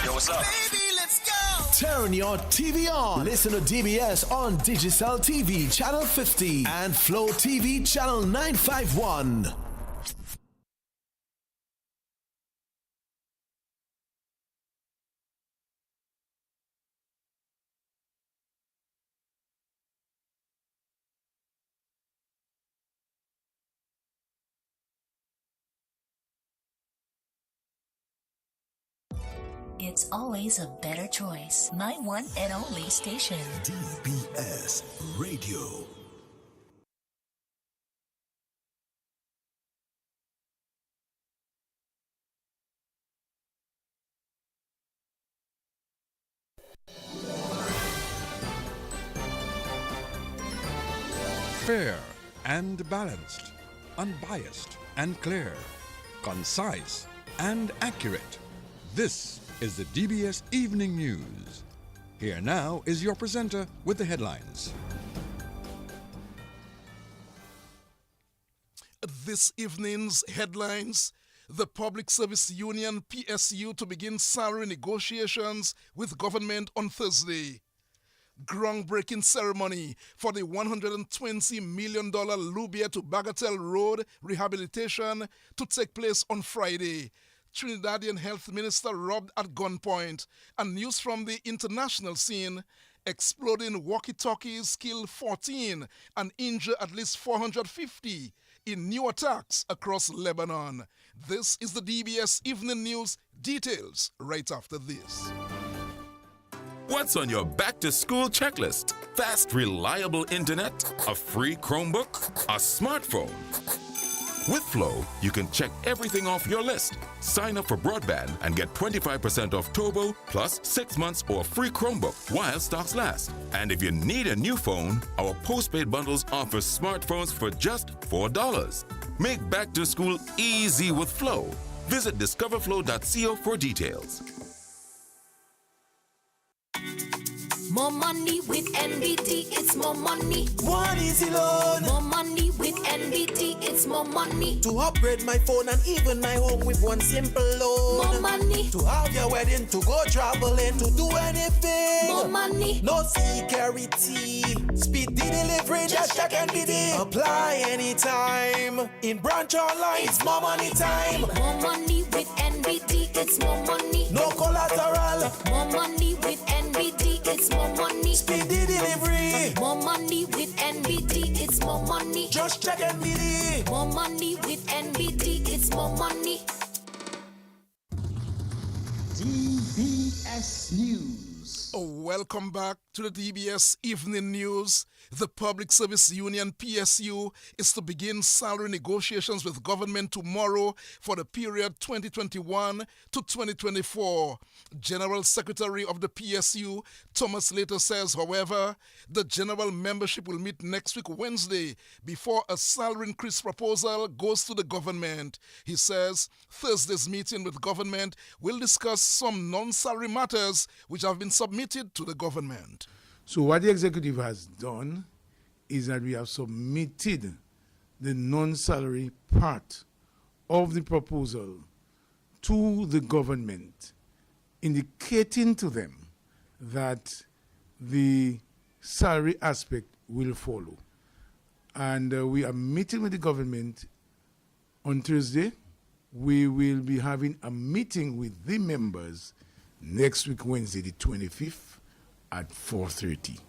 Yo, what's up? Baby, let's go! Turn your TV on. Listen to DBS on Digicel TV Channel 50 and Flow TV Channel 951. It's always a better choice. My one and only station. DBS Radio. Fair and balanced, unbiased and clear, concise and accurate. This is the DBS Evening News. Here now is your presenter with the headlines. This evening's headlines: the Public Service Union PSU to begin salary negotiations with government on Thursday. Groundbreaking ceremony for the $120 million Lubia to Bagatelle Road rehabilitation to take place on Friday. Trinidadian Health Minister robbed at gunpoint, and news from the international scene: exploding walkie-talkies kill 14 and injure at least 450 in new attacks across Lebanon. This is the DBS Evening News. Details right after this. What's on your back-to-school checklist? Fast, reliable internet, a free Chromebook, a smartphone. With Flow, you can check everything off your list. Sign up for broadband and get 25% off Turbo plus 6 months or free Chromebook while stocks last. And if you need a new phone, our postpaid bundles offer smartphones for just $4. Make back to school easy with Flow. Visit discoverflow.co for details. More money with NBT, it's more money. One easy loan. More money with NBT, it's more money. To upgrade my phone and even my home with one simple loan. More money. To have your wedding, to go traveling, to do anything. More money. No security. Speedy delivery, just check NBT. Apply anytime. In branch online, it's more money time. More money with NBT, it's more money. No collateral. More money with NBT, it's more money. Speedy delivery. More money with NBT, it's more money. Just check NBT. More money with NBT, it's more money. DBS News. Welcome back to the DBS Evening News. The Public Service Union PSU is to begin salary negotiations with government tomorrow for the period 2021 to 2024. General Secretary of the PSU, Thomas Later, says, however, the general membership will meet next week Wednesday before a salary increase proposal goes to the government. He says Thursday's meeting with government will discuss some non-salary matters which have been submitted to the government. So what the executive has done is that we have submitted the non-salary part of the proposal to the government, indicating to them that the salary aspect will follow. And we are meeting with the government on Thursday. We will be having a meeting with the members next week, Wednesday, the 25th, at 4:30.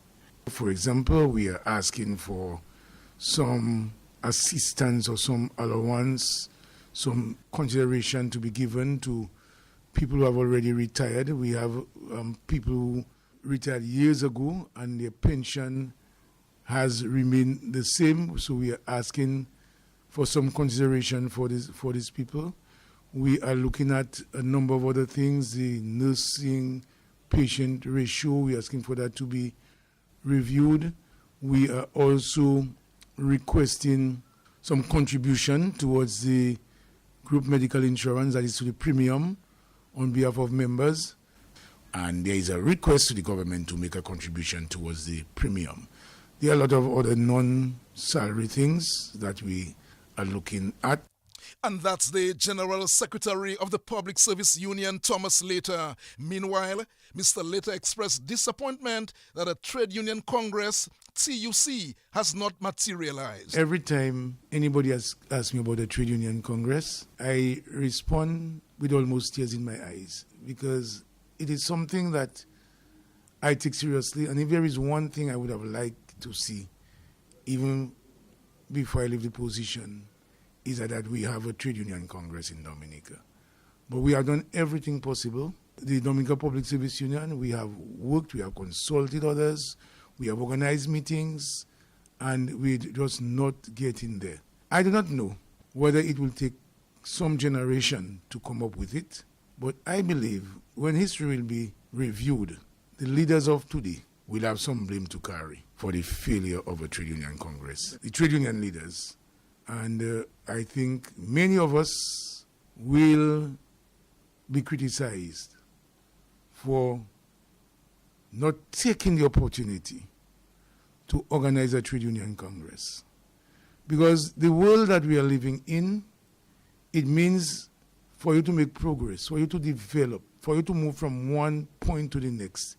For example, we are asking for some assistance or some allowance, some consideration to be given to people who have already retired. We have people who retired years ago and their pension has remained the same, so we are asking for some consideration for these people. We are looking at a number of other things, the nursing patient ratio, we are asking for that to be reviewed. We are also requesting some contribution towards the group medical insurance, that is to the premium, on behalf of members. And there is a request to the government to make a contribution towards the premium. There are a lot of other non-salary things that we are looking at. And that's the General Secretary of the Public Service Union, Thomas Later. Meanwhile, Mr. Later expressed disappointment that a trade union congress, TUC, has not materialized. Every time anybody asks me about a trade union congress, I respond with almost tears in my eyes because it is something that I take seriously. And if there is one thing I would have liked to see, even before I leave the position, is that we have a trade union congress in Dominica. But we have done everything possible. The Dominica Public Service Union, we have worked, we have consulted others, we have organized meetings, and we're just not getting there. I do not know whether it will take some generation to come up with it, but I believe when history will be reviewed, the leaders of today will have some blame to carry for the failure of a trade union congress. The trade union leaders. And I think many of us will be criticized for not taking the opportunity to organize a trade union congress. Because the world that we are living in, it means for you to make progress, for you to develop, for you to move from one point to the next,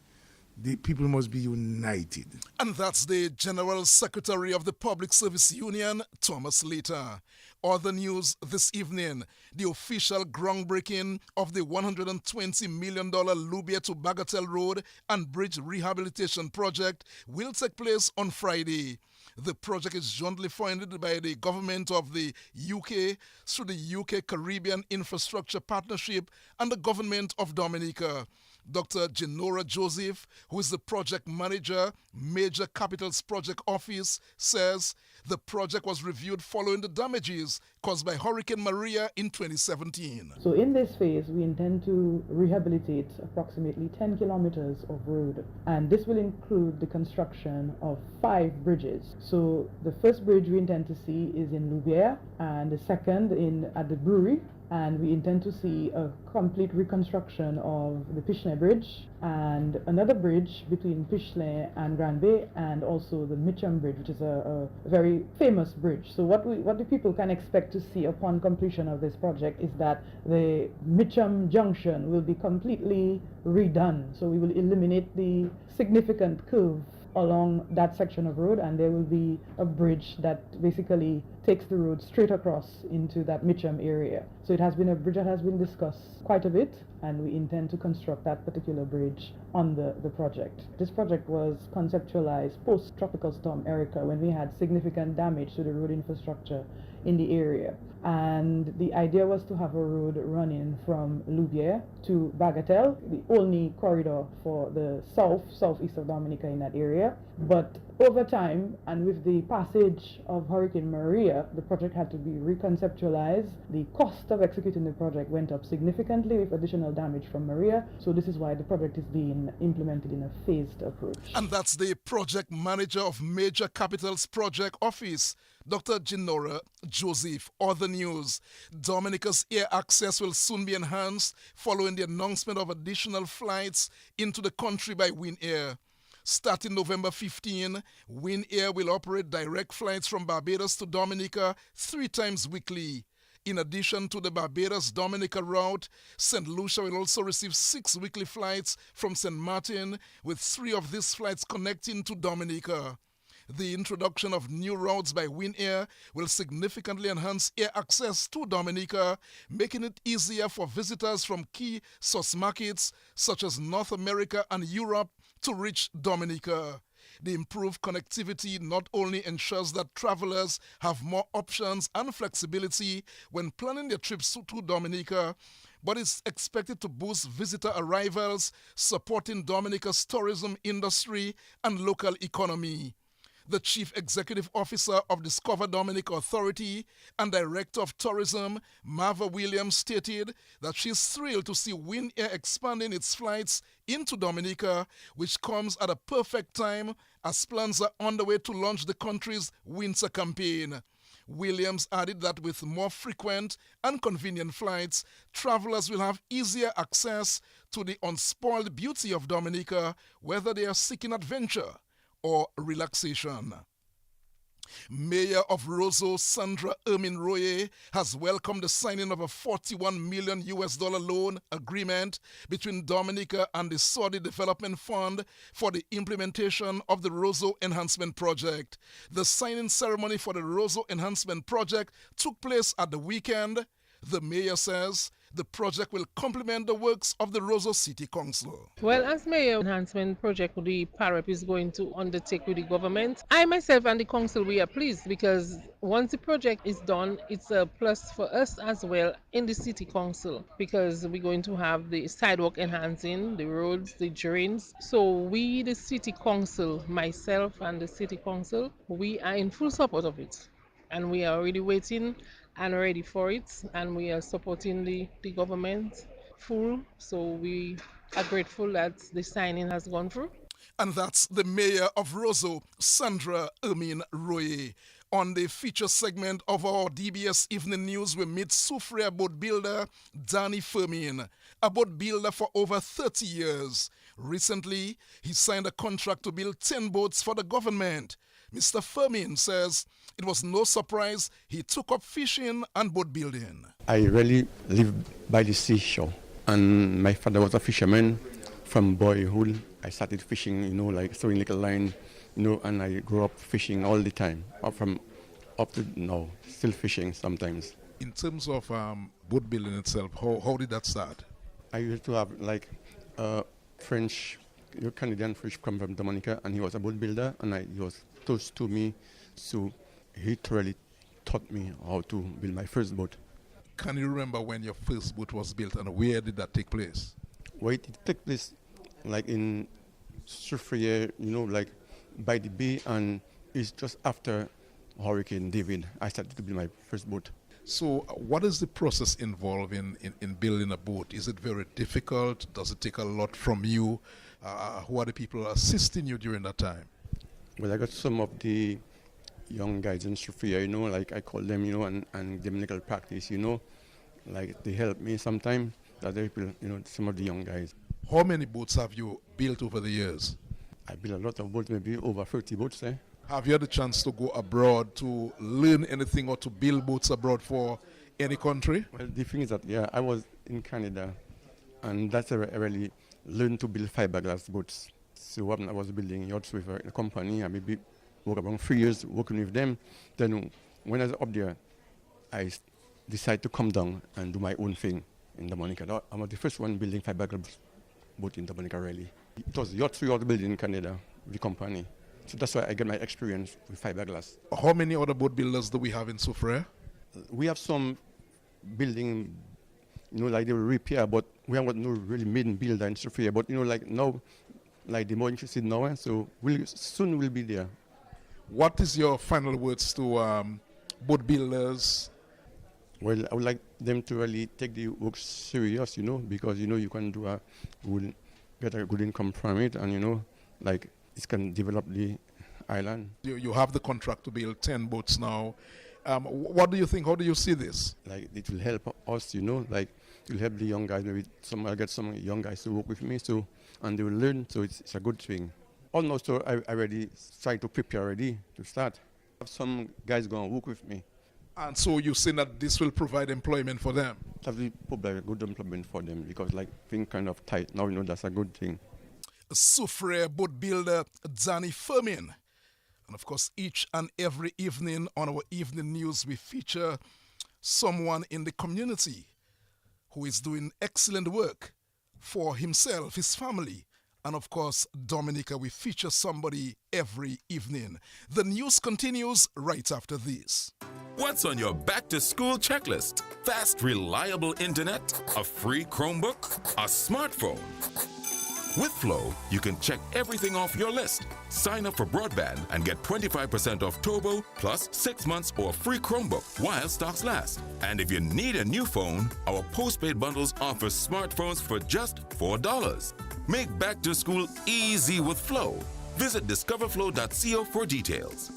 the people must be united. And that's the General Secretary of the Public Service Union, Thomas Later. Other news this evening, the official groundbreaking of the $120 million Lubia to Bagatelle Road and Bridge Rehabilitation Project will take place on Friday. The project is jointly funded by the government of the UK through the UK Caribbean Infrastructure Partnership and the government of Dominica. Dr. Genora Joseph, who is the project manager, Major Capitals Project Office, says the project was reviewed following the damages caused by Hurricane Maria in 2017. So in this phase, we intend to rehabilitate approximately 10 kilometers of road, and this will include the construction of 5 bridges. So the first bridge we intend to see is in Louvière, and the second at the brewery, and we intend to see a complete reconstruction of the Pichelin Bridge and another bridge between Pichelin and Grand Bay, and also the Mitcham Bridge, which is a very famous bridge. So what the people can expect to see upon completion of this project is that the Mitcham Junction will be completely redone. So we will eliminate the significant curve along that section of road, and there will be a bridge that basically takes the road straight across into that Mitcham area. So it has been a bridge that has been discussed quite a bit, and we intend to construct that particular bridge on the project. This project was conceptualized post-Tropical Storm Erica, when we had significant damage to the road infrastructure in the area. And the idea was to have a road running from Louvière to Bagatelle, the only corridor for the southeast of Dominica in that area. But over time, and with the passage of Hurricane Maria, the project had to be reconceptualized. The cost of executing the project went up significantly with additional damage from Maria. So this is why the project is being implemented in a phased approach. And that's the project manager of Major Capitals Project Office, Dr. Genora Joseph. Other news, Dominica's air access will soon be enhanced following the announcement of additional flights into the country by Win Air. Starting November 15, Win Air will operate direct flights from Barbados to Dominica 3 times weekly. In addition to the Barbados-Dominica route, St. Lucia will also receive 6 weekly flights from St. Martin, with 3 of these flights connecting to Dominica. The introduction of new routes by Win Air will significantly enhance air access to Dominica, making it easier for visitors from key source markets such as North America and Europe to reach Dominica. The improved connectivity not only ensures that travelers have more options and flexibility when planning their trips to Dominica, but it's expected to boost visitor arrivals, supporting Dominica's tourism industry and local economy. The Chief Executive Officer of Discover Dominica Authority and Director of Tourism, Marva Williams, stated that she's thrilled to see Win Air expanding its flights into Dominica, which comes at a perfect time as plans are underway to launch the country's winter campaign. Williams added that with more frequent and convenient flights, travelers will have easier access to the unspoiled beauty of Dominica, whether they are seeking adventure or relaxation. Mayor of Roseau, Sandra Roye, has welcomed the signing of a $41 million loan agreement between Dominica and the Saudi Development Fund for the implementation of the Roseau Enhancement Project. The signing ceremony for the Roseau Enhancement Project took place at the weekend. The mayor says the project will complement the works of the Roseau City Council. Well, as Mayor, enhancement project the PAREP is going to undertake with the government, I myself and the council, we are pleased because once the project is done, it's a plus for us as well in the city council because we're going to have the sidewalk enhancing, the roads, the drains. So we, the city council, myself and the city council, we are in full support of it. And we are already waiting and ready for it, and we are supporting the government full. So we are grateful that the signing has gone through. And that's the mayor of Roseau, Sandra Roye. On the feature segment of our DBS Evening News, we meet Soufriere boat builder Danny Firmin, a boat builder for over 30 years. Recently, he signed a contract to build 10 boats for the government. Mr. Firmin says it was no surprise he took up fishing and boat building. I really live by the seashore, and my father was a fisherman from boyhood. I started fishing, like throwing little line, and I grew up fishing all the time, up to now, still fishing sometimes. In terms of boat building itself, how did that start? I used to have French, Canadian fish come from Dominica, and he was a boat builder, and he was close to me, so he really taught me how to build my first boat. Can you remember when your first boat was built, and where did that take place? Well, it took place like in Soufriere, like by the bay, and it's just after Hurricane David, I started to build my first boat. So what is the process involved in building a boat? Is it very difficult? Does it take a lot from you? Who are the people assisting you during that time? Well, I got some of the young guys in Soufriere, like I call them, and give them little practice, like they help me sometimes. Other people, some of the young guys. How many boats have you built over the years? I built a lot of boats, maybe over 30 boats. Have you had the chance to go abroad to learn anything or to build boats abroad for any country? Well, the thing is that, I was in Canada, and that's where I really learned to build fiberglass boats. So when I was building yachts with a company, I maybe worked around 3 years working with them. Then when I was up there, I decided to come down and do my own thing in Dominica. I was the first one building fiberglass boat in Dominica, really. It was yachts we were building in Canada with the company. So that's why I get my experience with fiberglass. How many other boat builders do we have in Soufriere? We have some building, like they will repair, but we haven't got no really main builder in Soufriere. But like now, like the more interested now, so soon we'll be there. What is your final words to boat builders? Well, I would like them to really take the work serious, because you can get a good income from it, and like it can develop the island. You have the contract to build 10 boats now. What do you think? How do you see this? Like it will help us, like it will help the young guys. Maybe I'll get some young guys to work with me, and they will learn. So it's a good thing. Almost, so I already try to prepare already to start. Have some guys going to work with me. And so you say that this will provide employment for them? That will provide good employment for them because things kind of tight now. That's a good thing. Soufriere boat builder Danny Firmin. And of course, each and every evening on our evening news, we feature someone in the community who is doing excellent work for himself, his family, and of course, Dominica. We feature somebody every evening. The news continues right after this. What's on your back-to-school checklist? Fast, reliable internet, a free Chromebook, a smartphone. With Flow, you can check everything off your list. Sign up for broadband and get 25% off Turbo plus 6 months or free Chromebook while stocks last. And if you need a new phone, our postpaid bundles offer smartphones for just $4. Make back to school easy with Flow. Visit discoverflow.co for details.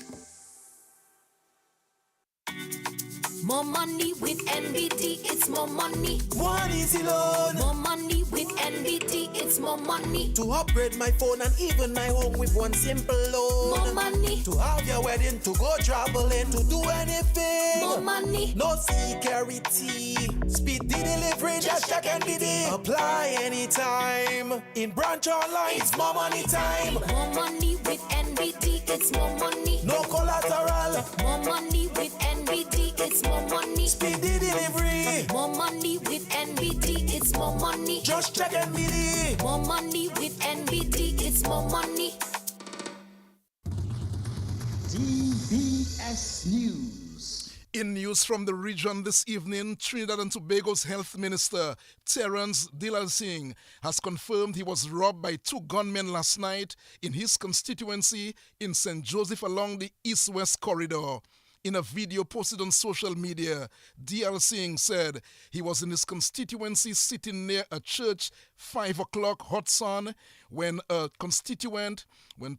More money with NBT, it's more money. One easy loan. More money with NBT, it's more money. To upgrade my phone and even my home with one simple loan. More money. To have your wedding, to go traveling, to do anything. More money. No security. Speedy delivery, just check and BD. Apply anytime. In branch online, it's more money time. More money with NBD, it's more money. No collateral. More money with NBD, it's more money. Speedy delivery. More money with NBD, it's more money. Just check and BD. More money with NBD, it's more money. DBS News. In news from the region this evening, Trinidad and Tobago's Health Minister, Terence Dilal Singh, has confirmed he was robbed by two gunmen last night in his constituency in St. Joseph along the east-west corridor. In a video posted on social media, D.L. Singh said he was in his constituency sitting near a church 5 o'clock hot sun when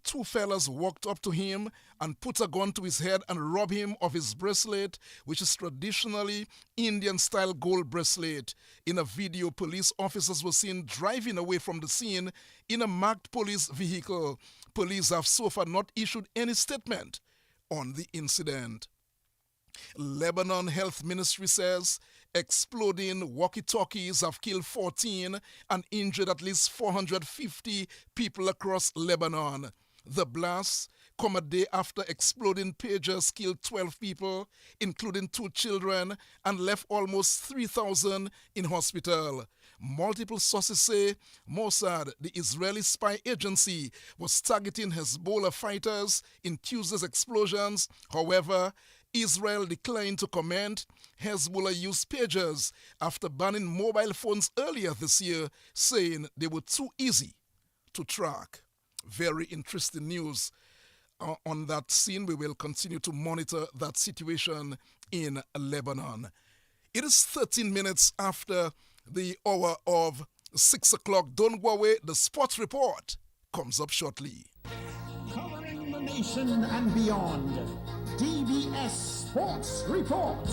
two fellas walked up to him and put a gun to his head and robbed him of his bracelet, which is traditionally Indian-style gold bracelet. In a video, police officers were seen driving away from the scene in a marked police vehicle. Police have so far not issued any statement on the incident. Lebanon Health Ministry says exploding walkie-talkies have killed 14 and injured at least 450 people across Lebanon. The blasts come a day after exploding pagers killed 12 people, including 2 children, and left almost 3,000 in hospital. Multiple sources say Mossad, the Israeli spy agency, was targeting Hezbollah fighters in Tuesday's explosions. However, Israel declined to comment. Hezbollah used pagers after banning mobile phones earlier this year, saying they were too easy to track. Very interesting news on that scene. We will continue to monitor that situation in Lebanon. It is 13 minutes after the hour of 6 o'clock. Don't go away. The sports report comes up shortly. Covering the nation and beyond, DBS Sports Report.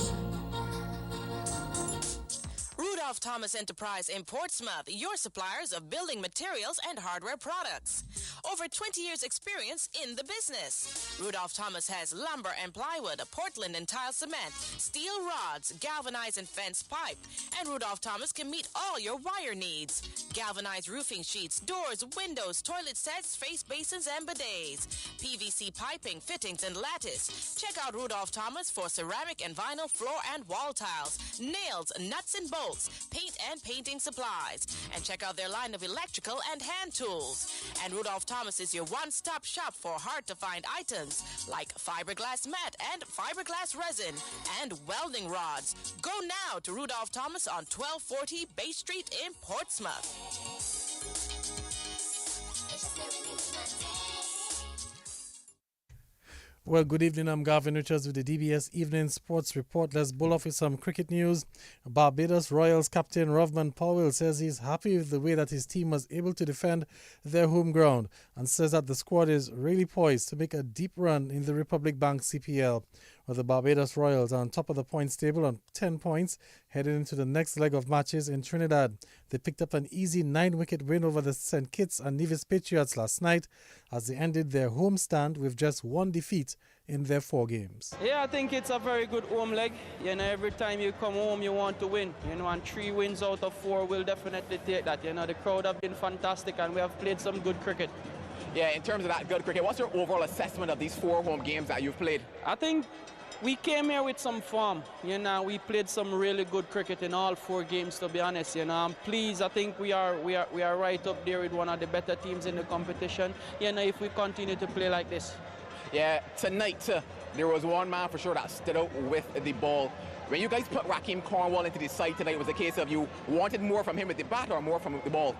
Rudolph Thomas Enterprise in Portsmouth, your suppliers of building materials and hardware products. Over 20 years experience in the business. Rudolph Thomas has lumber and plywood, Portland and tile cement, steel rods, galvanized and fence pipe. And Rudolph Thomas can meet all your wire needs. Galvanized roofing sheets, doors, windows, toilet sets, face basins and bidets. PVC piping, fittings and lattice. Check out Rudolph Thomas for ceramic and vinyl floor and wall tiles, nails, nuts and bolts, paint and painting supplies. And check out their line of electrical and hand tools. And Rudolph Thomas is your one-stop shop for hard-to-find items like fiberglass mat and fiberglass resin and welding rods. Go now to Rudolph Thomas on 1240 Bay Street in Portsmouth. Well, good evening. I'm Gavin Richards with the DBS Evening Sports Report. Let's bull off with some cricket news. Barbados Royals captain Rovman Powell says he's happy with the way that his team was able to defend their home ground and says that the squad is really poised to make a deep run in the Republic Bank CPL. Well, the Barbados Royals are on top of the points table on 10 points, heading into the next leg of matches in Trinidad. They picked up an easy 9-wicket win over the St. Kitts and Nevis Patriots last night as they ended their home stand with just one defeat in their 4 games. Yeah, I think it's a very good home leg. You know, every time you come home, you want to win. You know, and 3 wins out of 4 will definitely take that. You know, the crowd have been fantastic and we have played some good cricket. Yeah, in terms of that good cricket, what's your overall assessment of these 4 home games that you've played? I think we came here with some form. You know, we played some really good cricket in all 4 games, to be honest. You know, I'm pleased. I think we are right up there with one of the better teams in the competition. You know, if we continue to play like this. Yeah, tonight there was one man for sure that stood out with the ball. When you guys put Raheem Cornwall into the side tonight, was it a case of you wanted more from him with the bat or more from the ball?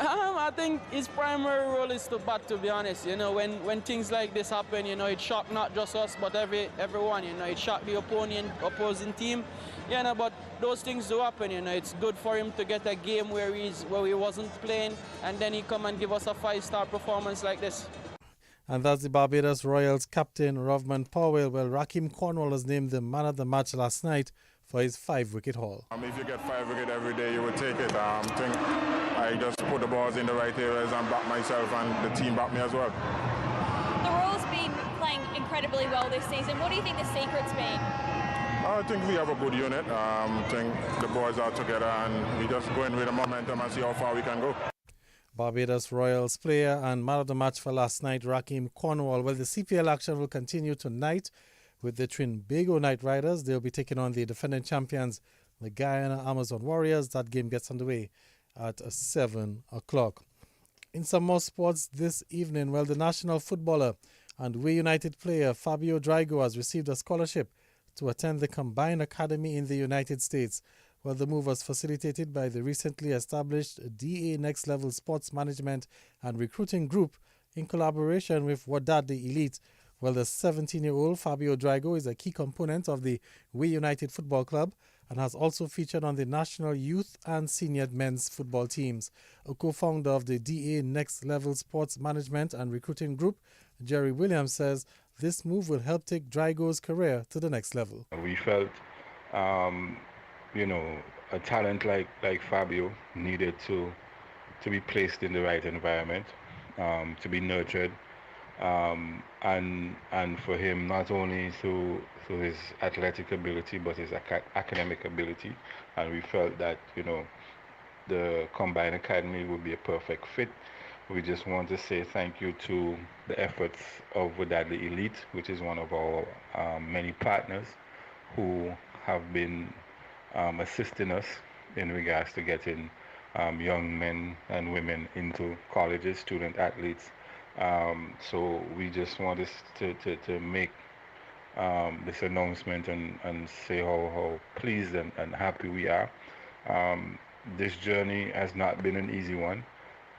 I think his primary role is to bat, to be honest. You know, when things like this happen, you know, it shocked not just us, but everyone. You know, it shocked the opposing team. You know, but those things do happen. You know, it's good for him to get a game where he wasn't playing, and then he come and give us a 5-star performance like this. And that's the Barbados Royals captain, Rovman Powell. Well, Raheem Cornwall was named the man of the match last night for his 5-wicket haul. If you get 5 wickets every day, you would take it. I just put the balls in the right areas and back myself, and the team backed me as well. The Royals been playing incredibly well this season. What do you think the secret's been? I think we have a good unit. I think the boys are together, and we just go in with the momentum and see how far we can go. Barbados Royals player and man of the match for last night, Raheem Cornwall. Well, the CPL action will continue tonight with the Trinbago Knight Riders. They'll be taking on the defending champions, the Guyana Amazon Warriors. That game gets underway at 7 o'clock. In some more sports this evening, well, the national footballer and Way United player Fabio Drigo has received a scholarship to attend the Combined Academy in the United States. Well, the move was facilitated by the recently established DA Next Level Sports Management and Recruiting Group in collaboration with Wadad the Elite. Well, the 17-year-old Fabio Drigo is a key component of the Way United Football Club and has also featured on the national youth and senior men's football teams. A co-founder of the DA Next Level Sports Management and Recruiting Group, Jerry Williams, says this move will help take Drigo's career to the next level. We felt, a talent like Fabio needed to be placed in the right environment, to be nurtured, and for him not only through his athletic ability but his academic ability, and we felt that the Combined Academy would be a perfect fit. We just want to say thank you to the efforts of Wadad the Elite, which is one of our many partners who have been assisting us in regards to getting young men and women into colleges, student athletes. So we just want to make this announcement and say how pleased and happy we are. This journey has not been an easy one,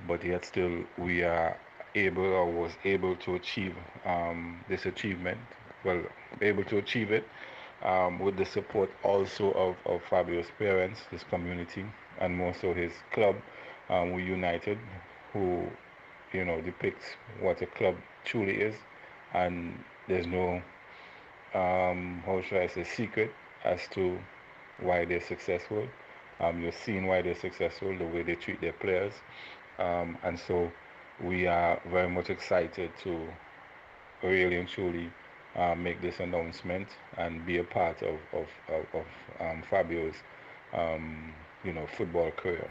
but yet still we are was able to achieve this achievement. Well, able to achieve it with the support also of Fabio's parents, his community, and more so his club, We United, who depicts what a club truly is, and there's no how should I say secret as to why they're successful. You're seeing why they're successful, the way they treat their players, and so we are very much excited to really and truly make this announcement and be a part of Fabio's football career.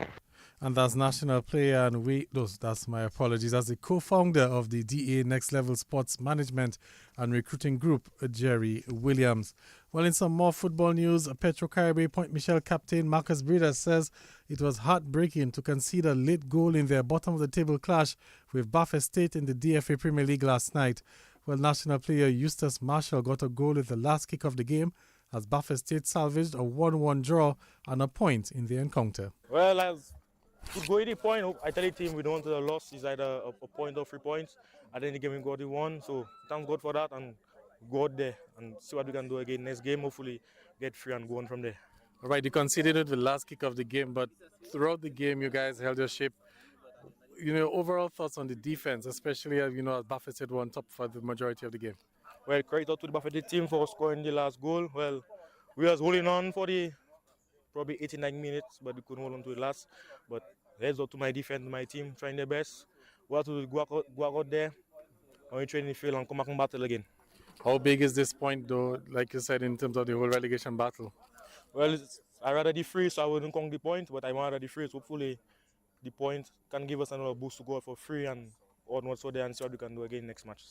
And that's national player and that's my apologies, as the co-founder of the DA Next Level Sports Management and Recruiting Group, Jerry Williams. Well, in some more football news, Petro Caribe Point Michel captain Marcus Breeder says it was heartbreaking to concede a late goal in their bottom-of-the-table clash with Bath Estate in the DFA Premier League last night. Well, national player Eustace Marshall got a goal at the last kick of the game as Bath Estate salvaged a 1-1 draw and a point in the encounter. Well, as to go 80 points, I tell the team we don't want to lose. It's either a point or 3 points. At the end of the game, we got the one. So thank God for that and go out there and see what we can do again. Next game, hopefully get free and go on from there. All right, you conceded at the last kick of the game, but throughout the game, you guys held your shape. Overall thoughts on the defense, especially as Bath Estate were on top for the majority of the game. Well, credit out to the Bath Estate team for scoring the last goal. Well, we was holding on for the probably 89 minutes, but we couldn't hold on to the last. But heads up to my defense, my team, trying their best. We have to go out there, and we train in the field and come back and battle again. How big is this point, though, like you said, in terms of the whole relegation battle? Well, I rather the free, so I wouldn't count the point, but I want the free, so hopefully the point can give us another boost to go out for free and onwards so there and see what we can do again next match.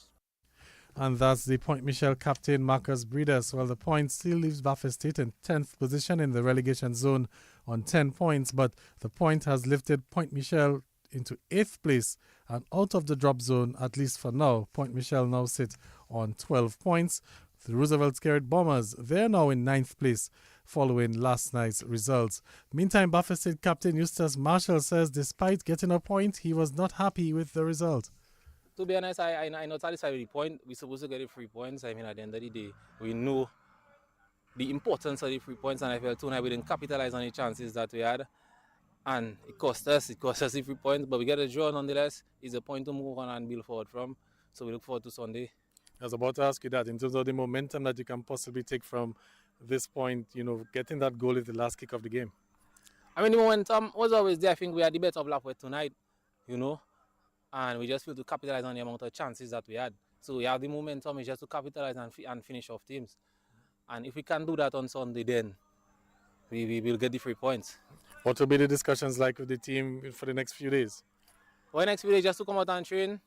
And that's the Point Michel captain Marcus Breeder. Well, the point still leaves Bath Estate in 10th position in the relegation zone on 10 points, but the point has lifted Point Michel into 8th place and out of the drop zone, at least for now. Point Michel now sits on 12 points. The Roosevelt Scarlet Bombers, they're now in 9th place following last night's results. Meantime, Bath Estate captain Eustace Marshall says despite getting a point, he was not happy with the result. To be honest, I'm not satisfied with the point. We're supposed to get the 3 points. I mean, at the end of the day, we know the importance of the 3 points, and I felt tonight we didn't capitalize on the chances that we had. And it cost us the 3 points, but we get a draw nonetheless. It's a point to move on and build forward from. So we look forward to Sunday. I was about to ask you that, in terms of the momentum that you can possibly take from this point, getting that goal at the last kick of the game. I mean, the momentum was always there. I think we had the better of lap with tonight, and we just feel to capitalize on the amount of chances that we had. So we have the momentum, is just to capitalize and finish off teams. And if we can do that on Sunday, then we will get the 3 points. What will be the discussions like with the team for the next few days? For the next few days, just to come out and train,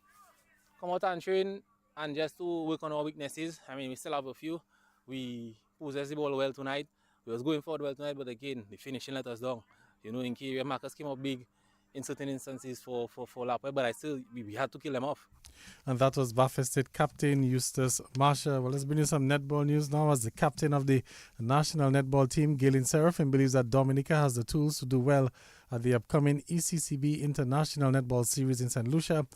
and just to work on our weaknesses. I mean, we still have a few. We possessed the ball well tonight. We was going forward well tonight, but again, the finishing let us down. In key area, Marcus came up big in certain instances for Lapwell, but we had to kill them off. And that was Baffin State captain Eustace Marshall. Well, let's bring you some netball news now. As the captain of the national netball team, Galen Seraphim believes that Dominica has the tools to do well at the upcoming ECCB International Netball Series in St. Lucia.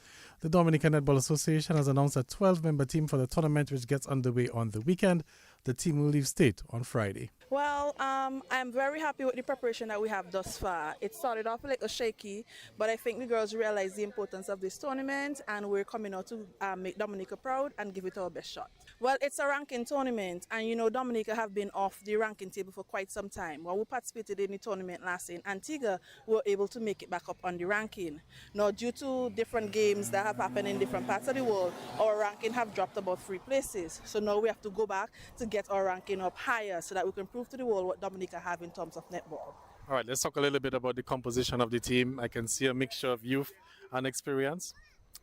The Dominica Netball Association has announced a 12-member team for the tournament, which gets underway on the weekend. The team will leave state on Friday. Well, I'm very happy with the preparation that we have thus far. It started off a little shaky, but I think the girls realize the importance of this tournament, and we're coming out to make Dominica proud and give it our best shot. Well, it's a ranking tournament, and Dominica have been off the ranking table for quite some time. When we participated in the tournament last year in Antigua, we were able to make it back up on the ranking. Now, due to different games that have happened in different parts of the world, our ranking have dropped about 3 places. So now we have to go back to get our ranking up higher so that we can prove to the world what Dominica have in terms of netball. All right, let's talk a little bit about the composition of the team. I can see a mixture of youth and experience.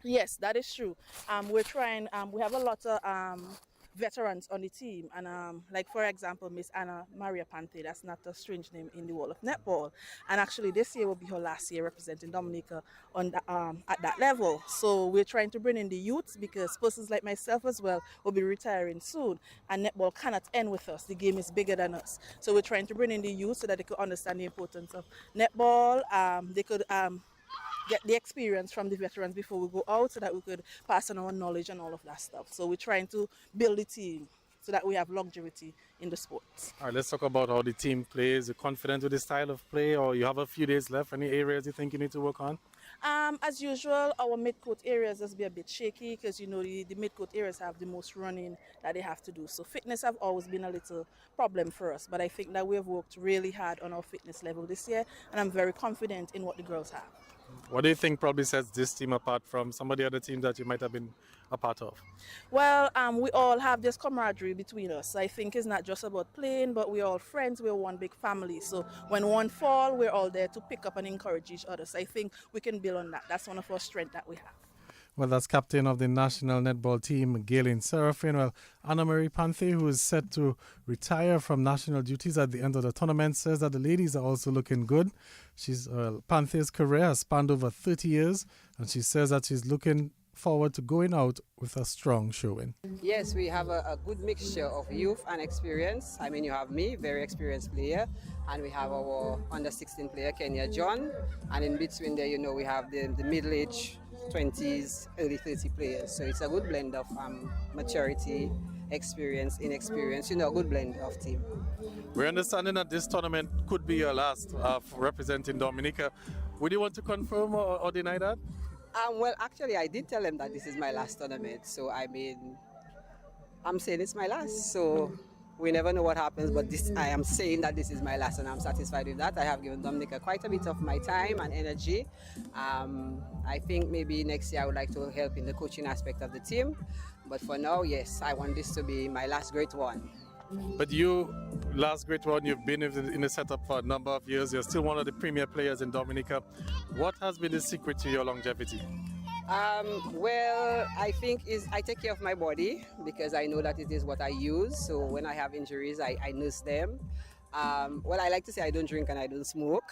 Yes, that is true. We're trying, we have a lot of veterans on the team, and like for example Miss Anna Maria Pante, that's not a strange name in the world of netball, and actually this year will be her last year representing Dominica on the, at that level. So we're trying to bring in the youths, because persons like myself as well will be retiring soon, and netball cannot end with us. The game is bigger than us, so we're trying to bring in the youth so that they could understand the importance of netball. They could get the experience from the veterans before we go out, so that we could pass on our knowledge and all of that stuff. So we're trying to build the team so that we have longevity in the sport. All right, let's talk about how the team plays. You're confident with the style of play, or you have a few days left? Any areas you think you need to work on? As usual, our mid-court areas just be a bit shaky, because the mid-court areas have the most running that they have to do. So fitness have always been a little problem for us, but I think that we have worked really hard on our fitness level this year, and I'm very confident in what the girls have. What do you think probably sets this team apart from some of the other teams that you might have been a part of? Well, we all have this camaraderie between us. I think it's not just about playing, but we're all friends. We're one big family. So when one fall, we're all there to pick up and encourage each other. So I think we can build on that. That's one of our strengths that we have. Well, that's captain of the national netball team, Galen Seraphim. Well, Anna Marie Panthe, who is set to retire from national duties at the end of the tournament, says that the ladies are also looking good. Panthe's career has spanned over 30 years, and she says that she's looking forward to going out with a strong showing. Yes, we have a good mixture of youth and experience. I mean, you have me, very experienced player, and we have our under-16 player, Kenya John, and in between there, we have the middle-aged 20s, early 30 players. So it's a good blend of maturity, experience, inexperience, a good blend of team. We're understanding that this tournament could be your last representing Dominica. Would you want to confirm or deny that? Well, actually, I did tell them that this is my last tournament. So, I mean, I'm saying it's my last. So, we never know what happens, but I am saying that this is my last, and I'm satisfied with that. I have given Dominica quite a bit of my time and energy. I think maybe next year I would like to help in the coaching aspect of the team. But for now, yes, I want this to be my last great one. But you, last great one, you've been in the setup for a number of years. You're still one of the premier players in Dominica. What has been the secret to your longevity? Well, I think I take care of my body, because I know that it is what I use. So when I have injuries, I nurse them. Well, I like to say I don't drink and I don't smoke.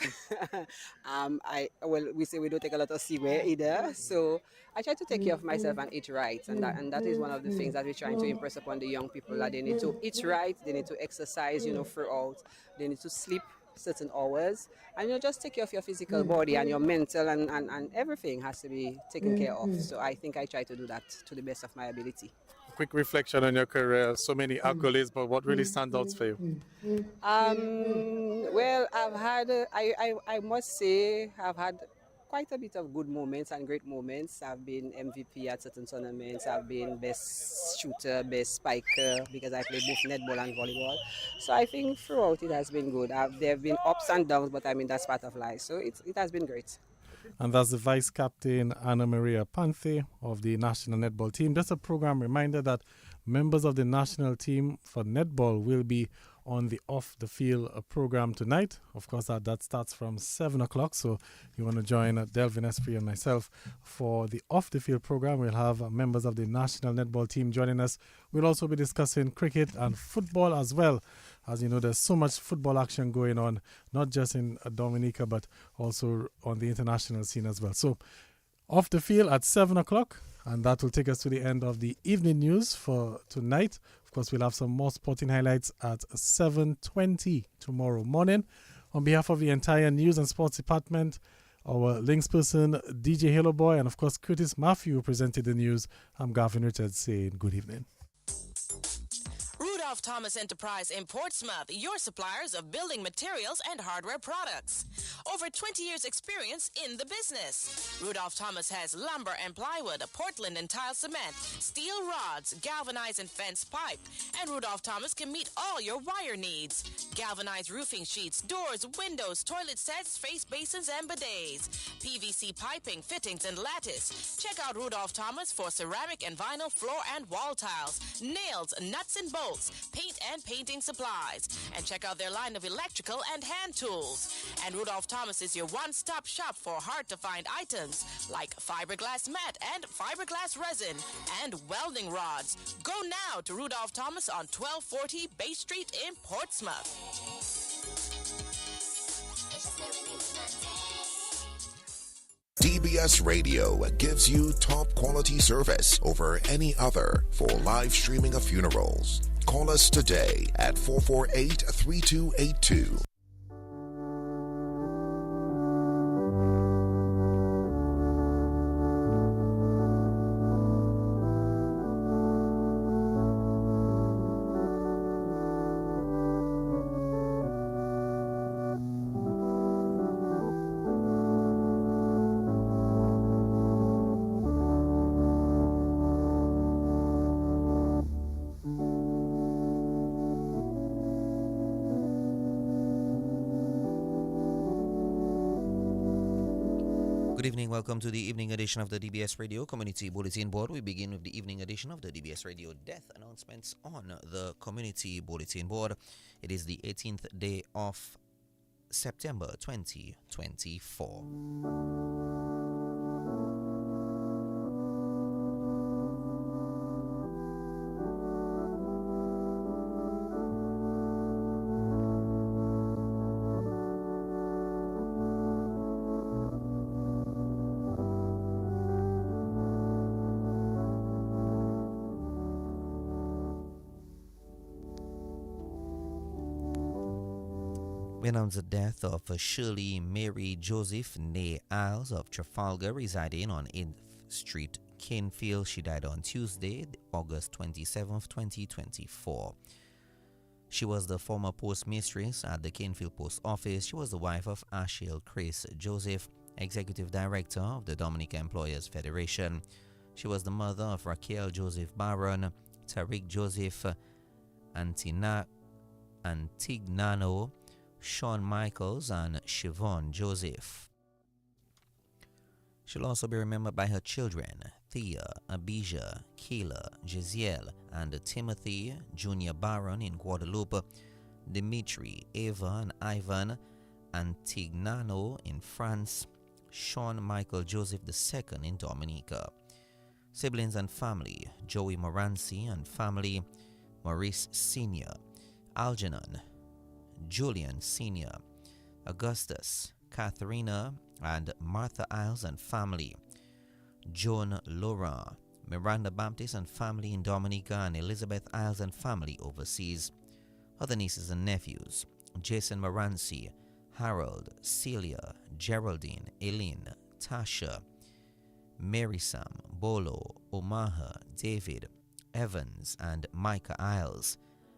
We say we don't take a lot of cigarette either. So I try to take care of myself and eat right. And that is one of the things that we're trying to impress upon the young people, that they need to eat right, they need to exercise, throughout. They need to sleep certain hours, and just take care of your physical body, and your mental and everything has to be taken care of. So I think I try to do that to the best of my ability. Quick reflection on your career, so many accolades, but what really stands out for you? Well, I've had, I must say, I've had quite a bit of good moments and great moments. I've been MVP at certain tournaments. I've been best shooter, best spiker because I play both netball and volleyball. So I think throughout it has been good. There have been ups and downs, but I mean that's part of life. So it has been great. And that's the Vice Captain Anna Maria Panthe of the National Netball Team. Just a program reminder that members of the national team for netball will be on the Off the Field program tonight. Of course, that starts from 7 o'clock. So you want to join Delvin Esprit and myself for the Off the Field program. We'll have members of the national netball team joining us. We'll also be discussing cricket and football as well. As you know, there's so much football action going on, not just in Dominica, but also on the international scene as well. So Off the Field at 7 o'clock. And that will take us to the end of the evening news for tonight. Of course, we'll have some more sporting highlights at 7:20 tomorrow morning. On behalf of the entire news and sports department, our links person, DJ Halo Boy, and of course, Curtis Matthew, who presented the news, I'm Gavin Richards saying good evening. Rudolph Thomas Enterprise in Portsmouth, your suppliers of building materials and hardware products. Over 20 years experience in the business. Rudolph Thomas has lumber and plywood, Portland and tile cement, steel rods, galvanized and fence pipe. And Rudolph Thomas can meet all your wire needs. Galvanized roofing sheets, doors, windows, toilet sets, face basins and bidets. PVC piping, fittings and lattice. Check out Rudolph Thomas for ceramic and vinyl floor and wall tiles, nails, nuts and bolts, paint and painting supplies. And check out their line of electrical and hand tools. And Rudolph Thomas is your one-stop shop for hard-to-find items like fiberglass mat and fiberglass resin and welding rods. Go now to Rudolph Thomas on 1240 Bay Street in Portsmouth. DBS Radio gives you top quality service over any other for live streaming of funerals. Call us today at 448-3282. Good evening. Welcome to the evening edition of the DBS Radio Community Bulletin Board. We begin with the evening edition of the DBS Radio death announcements on the Community Bulletin Board. It is the 18th day of September 2024. We announce the death of Shirley Mary Joseph née Isles of Trafalgar, residing on 8th Street, Canefield. She died on Tuesday, August 27th, 2024. She was the former postmistress at the Canefield Post Office. She was the wife of Ashiel Chris Joseph, Executive Director of the Dominica Employers Federation. She was the mother of Raquel Joseph Barron, Tariq Joseph, Antignano, Sean Michaels, and Siobhan Joseph. She'll also be remembered by her children, Thea, Abijah, Kayla, Jeziel, and Timothy Jr. Barron in Guadalupe, Dimitri, Ava, and Ivan Antignano in France, Sean Michael Joseph II in Dominica. Siblings and family, Joey Moranci and family, Maurice Sr., Algernon, Julian Sr., Augustus, Katharina, and Martha Isles and family, Joan Laura, Miranda Baptist and family in Dominica, and Elizabeth Isles and family overseas. Other nieces and nephews, Jason Moranci, Harold, Celia, Geraldine, Eileen, Tasha, Mary Sam, Bolo, Omaha, David, Evans, and Micah Isles,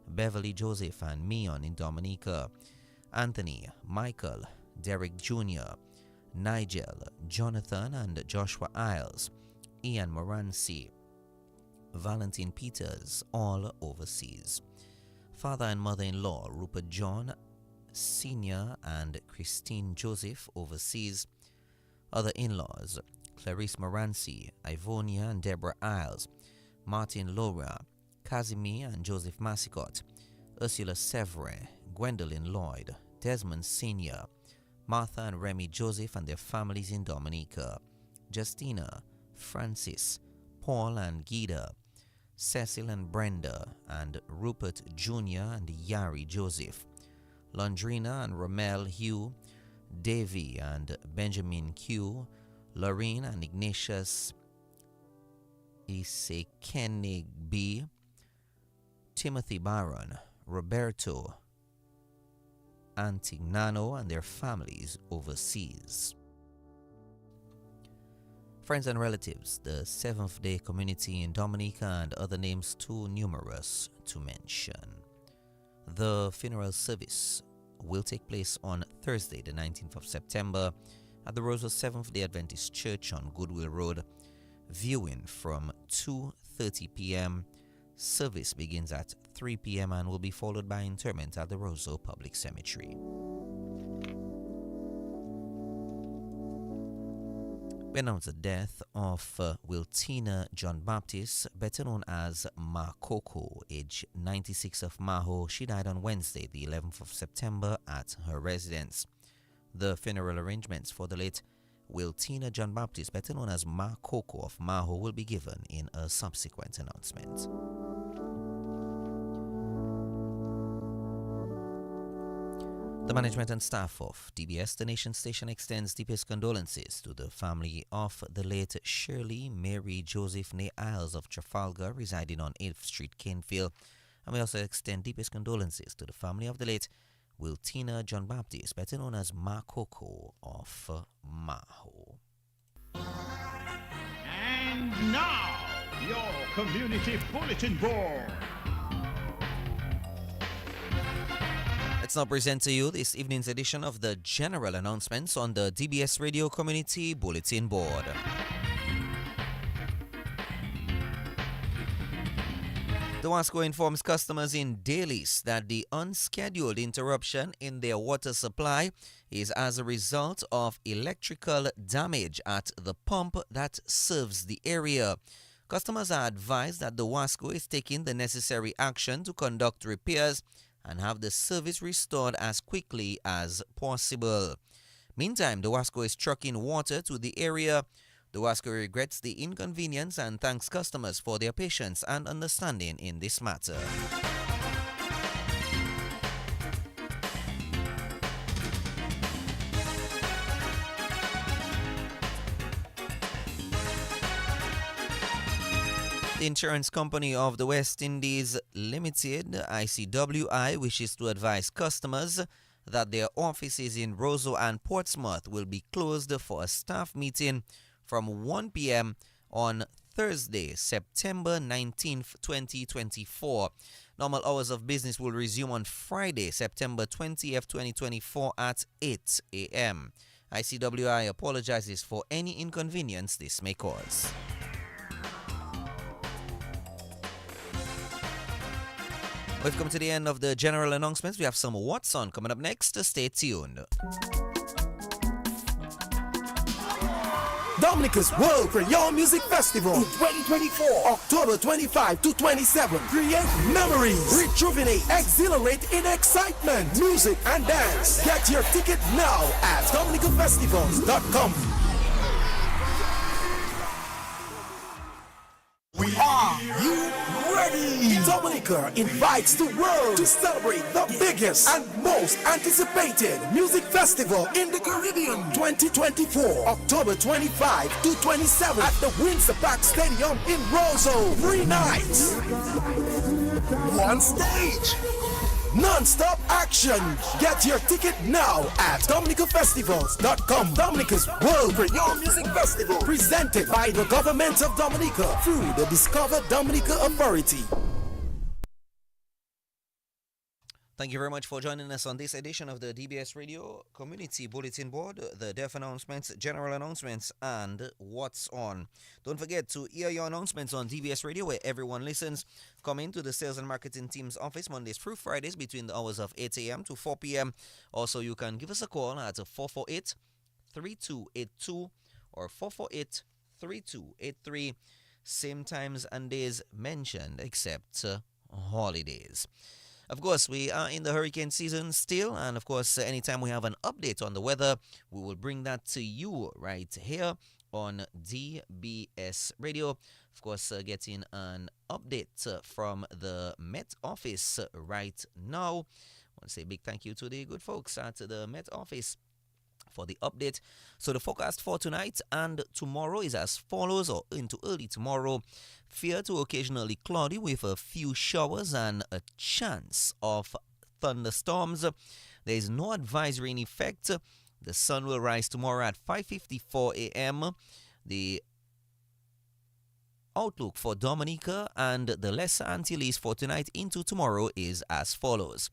Beverly Joseph and Mion in Dominica, Anthony, Michael, Derek Jr., Nigel, Jonathan and Joshua Isles, Ian Morancy, Valentin Peters, all overseas. Father and mother-in-law Rupert John Sr. and Christine Joseph, overseas. Other in-laws Clarice Morancy, Ivonia and Deborah Isles, Martin Laura, Casimir and Joseph Massicott, Ursula Sevre, Gwendolyn Lloyd, Desmond Sr., Martha and Remy Joseph and their families in Dominica, Justina, Francis, Paul and Gida, Cecil and Brenda, and Rupert Jr. and Yari Joseph, Londrina and Romel Hugh, Davy and Benjamin Q, Lorraine and Ignatius Isekenig B, Timothy Barron, Roberto Antignano and their families overseas. Friends and relatives, the Seventh-day Community in Dominica, and other names too numerous to mention. The funeral service will take place on Thursday, the 19th of September, at the Roseville Seventh-day Adventist Church on Goodwill Road. Viewing from 2:30 p.m. Service begins at 3 p.m. and will be followed by interment at the Roseville Public Cemetery. We announce the death of Wiltina John Baptist, better known as Ma Coco, age 96 of Maho. She died on Wednesday, the 11th of September, at her residence. The funeral arrangements for the late Wiltina John Baptist, better known as Ma Coco of Maho, will be given in a subsequent announcement. The management and staff of DBS, the nation station, extends deepest condolences to the family of the late Shirley Mary Joseph Nay Isles of Trafalgar, residing on 8th Street, Canefield. And we also extend deepest condolences to the family of the late Wiltina John Baptist, better known as Ma Coco of Maho. And now, your community bulletin board. Let's now present to you this evening's edition of the general announcements on the DBS Radio Community Bulletin Board. The WASCO informs customers in Dailies that the unscheduled interruption in their water supply is as a result of electrical damage at the pump that serves the area. Customers are advised that the WASCO is taking the necessary action to conduct repairs and have the service restored as quickly as possible. Meantime, the WASCO is trucking water to the area. The WASCO regrets the inconvenience and thanks customers for their patience and understanding in this matter. The Insurance Company of the West Indies Limited, ICWI, wishes to advise customers that their offices in Roseau and Portsmouth will be closed for a staff meeting from 1 p.m. on Thursday, September 19th, 2024. Normal hours of business will resume on Friday, September 20th, 2024 at 8 a.m. ICWI apologizes for any inconvenience this may cause. We've come to the end of the general announcements. We have some What's On coming up next. Stay tuned. Dominica's World Crayon Music Festival in 2024, October 25 to 27. Create memories, rejuvenate, exhilarate in excitement, music and dance. Get your ticket now at dominicafestivals.com. Are you ready? Dominica invites the world to celebrate the biggest and most anticipated music festival in the Caribbean 2024, October 25 to 27 at the Windsor Park Stadium in Roseau. 3 nights, 1 stage, non-stop action. Get your ticket now at dominicafestivals.com. Dominica's World Crayon Music Festival, presented by the government of Dominica through the Discover Dominica Authority. Thank you very much for joining us on this edition of the DBS Radio Community Bulletin Board, the deaf announcements, general announcements, and what's on. Don't forget to hear your announcements on DBS Radio where everyone listens. Come into the sales and marketing team's office Mondays through Fridays between the hours of 8 a.m. to 4 p.m. Also, you can give us a call at 448-3282 or 448-3283. Same times and days mentioned except holidays. Of course, we are in the hurricane season still, and of course, anytime we have an update on the weather, we will bring that to you right here on DBS Radio. Of course, getting an update from the Met Office right now. I want to say a big thank you to the good folks at the Met Office for the update. So the forecast for tonight and tomorrow is as follows, or into early tomorrow. Fair to occasionally cloudy with a few showers and a chance of thunderstorms. There is no advisory in effect. The sun will rise tomorrow at 5:54 a.m. The outlook for Dominica and the Lesser Antilles for tonight into tomorrow is as follows.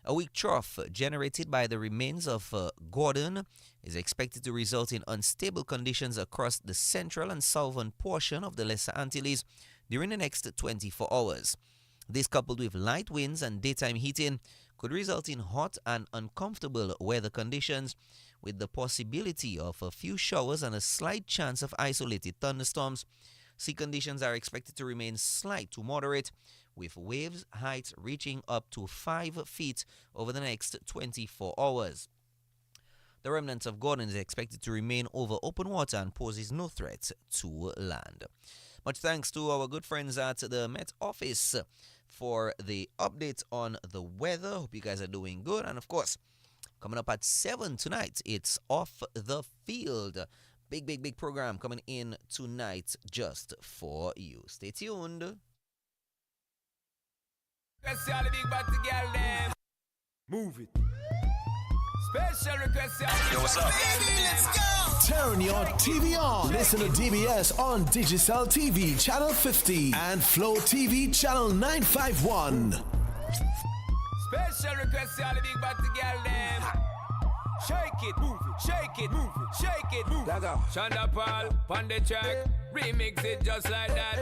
A weak trough generated by the remains of Gordon is expected to result in unstable conditions across the central and southern portion of the Lesser Antilles during the next 24 hours. This, coupled with light winds and daytime heating, could result in hot and uncomfortable weather conditions with the possibility of a few showers and a slight chance of isolated thunderstorms. Sea conditions are expected to remain slight to moderate, with waves heights reaching up to 5 feet over the next 24 hours. The remnants of Gordon is expected to remain over open water and poses no threat to land. Much thanks to our good friends at the Met Office for the update on the weather. Hope you guys are doing good. And of course, coming up at 7 tonight, it's Off the Field. Big program coming in tonight just for you. Stay tuned. Move it. Special request. Yo, what's up? Let's go. Turn your TV on. Listen to DBS on Digicel TV channel 50 and Flow TV channel 951. Special request to all the big bad girl them. Shake it, move it, shake it, move it, shake it, move it. Shonda Paul, pon the track, remix it just like that.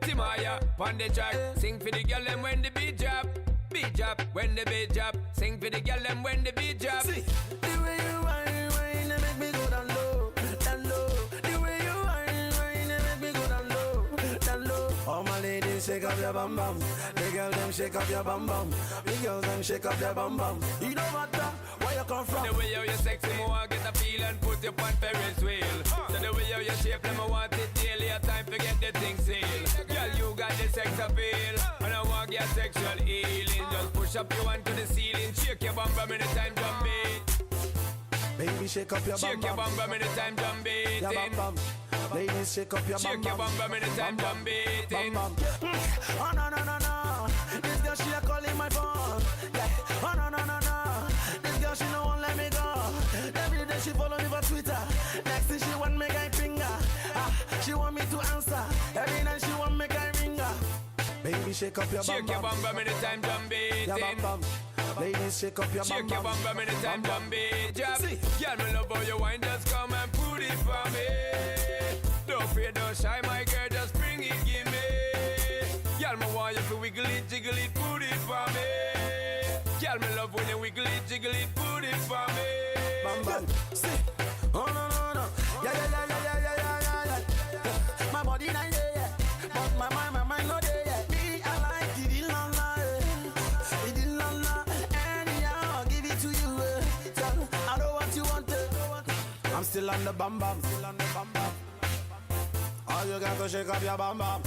Timaya, pon the track, sing for the girl them when the beat drop. Beat drop, when the beat drop, sing for the girl them when the beat drop. See, the way you whine, and make me go down low, down low. The way you whine, and make me go down low, down low. All my ladies, shake up your bum bum. The girl them shake up your bum bum. The girls them shake up their bum bum. You don't matter where you come from. The way you sexy, me want get a feel and put you on Ferris wheel. So the way you shape them, I want it daily. A time to get the thing sealed. Girl, you got the sex appeal, and I want get sexual healing. Just push up your hand to the ceiling. Shake your bum bum anytime drum beat. Baby, shake up your bum bum. Shake your bum bum anytime drum beat. Your bum bum. Ladies, shake up your bum bum. Shake your bum bum anytime drum beat. Bum bum. Oh no no no no. This girl she a calling my phone. Yeah. Oh no no no no. This girl she no won't let me go. Every day she follow me for Twitter. Next thing she want me guy finger. She want me to answer. Every night she want me guy ringer. Baby, shake up your bum bum. Shake your bum bum anytime drum beat. Your bum bum. Ladies, shake up your bum bum. Shake your bum bum anytime drum beat. Girl, me love how you wine. Just come and put it for me. Don't fear, don't shy, my girl. Just bring it, give me. Girl, me want you to wiggle it, jiggle it, put it for me. Girl, me love when you wiggle it, jiggle it, put it for me. Bam bam. See, oh no no no. Yeah. My body not there yet, but my mind not there yet. Me, I like it, la la, anyhow, I'll give it to you. I know what you want. I'm still on the bam bam. All you got to shake up your bam bam.